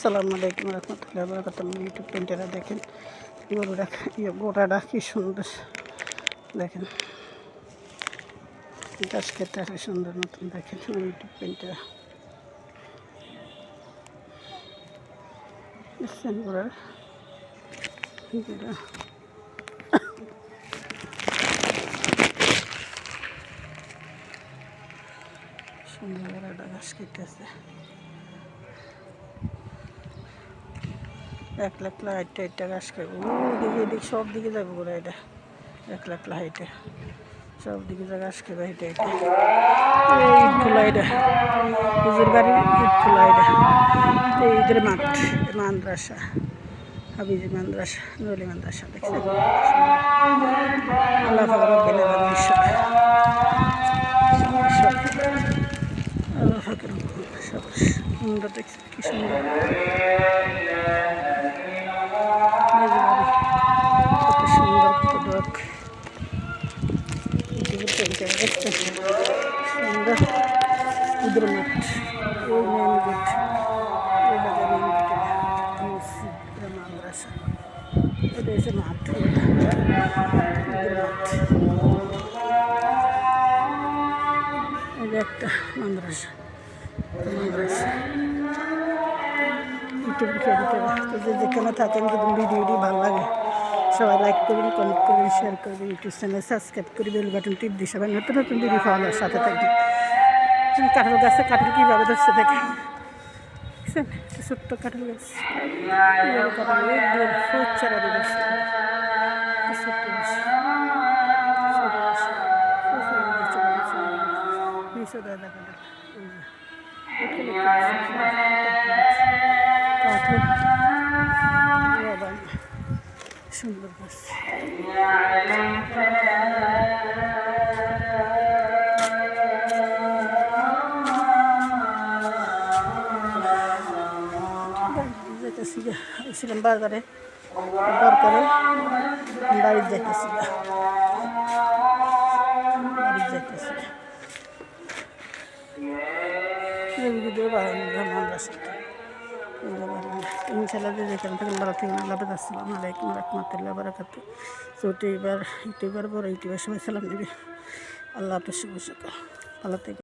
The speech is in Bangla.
আসসালামু আলাইকুম রহমতুল্লাহ বরকাতুহ। ইউটিউব পেন্টাররা দেখেন গরুটা গোটাটা কি সুন্দর, দেখেন গাছ খেতে আসে সুন্দর মতন, দেখেন ইউটিউব পেন্টার দেখছেন গোড়ার সুন্দর গোড়াটা ঘাস খেতে আছে। 1 লাখ হাইটটা ঘাস খাবো, ওদিকে এদিকে সব দিকে যাবো গোড়া, এটা 1 লাখ হাইটে সব দিকে যা ঘাস খাবে। এটা ইট খোলা, এটা হুজুর বাড়ির ইট খোলা, এটা ঈদের মাঠ মাদ্রাসা, হাবিজি মাদ্রাসা, নলি মাদ্রাসা, দেখছেন আল্লাহ পাক রব্বুল আলামিন আল্লাহ পাক সব সুন্দর, দেখছেন কি সুন্দর কত সুন্দর, কত ডক দেখছেন সুন্দর ঈদের মাঠ, এই মেন গেট, এই বাজার মেন গেট, মসজিদ, মাদ্রাসা, এটা হচ্ছে মাঠ, ঈদের মাঠ, এই একটা মাদ্রাসা ইউটিউব খেয়ে যে যেখানে থাকেন, যদি ভিডিওটি ভালো লাগে সবাই লাইক করবেন, কমেন্ট করবেন, শেয়ার করবেন, ইউটিউব চ্যানেল সাবস্ক্রাইব করে বেল বাটন টিপ দিয়ে সবাই নতুন নতুন ভিডিও পাওয়ার সাথে থাকবেন। কাঁঠাল গাছে কাঁঠাল কীভাবে ধরছে দেখেন, দেখছেন ছোট্ট কাঁঠাল গাছ, কাঁঠাল চারা দিয়ে ধরছে, ছোট্ট গাছ নিচে দেয় দেখা সুন্দর গাছ। ছিলাম বাজারে, দরকারে বাড়ির যাইতেছি, ইনশাল্লাহ যেখান থেকে ভালো থেকে আল্লাহ হাফেজ। আসসালামু আলাইকুম রহমতুল্লাহ বরকাতুহ। ইউটিউবার বড় ইউটিউবার সবাই সালাম নেবে। আল্লাহ হাফেজ, শুভ সকাল, ভালো থেকে।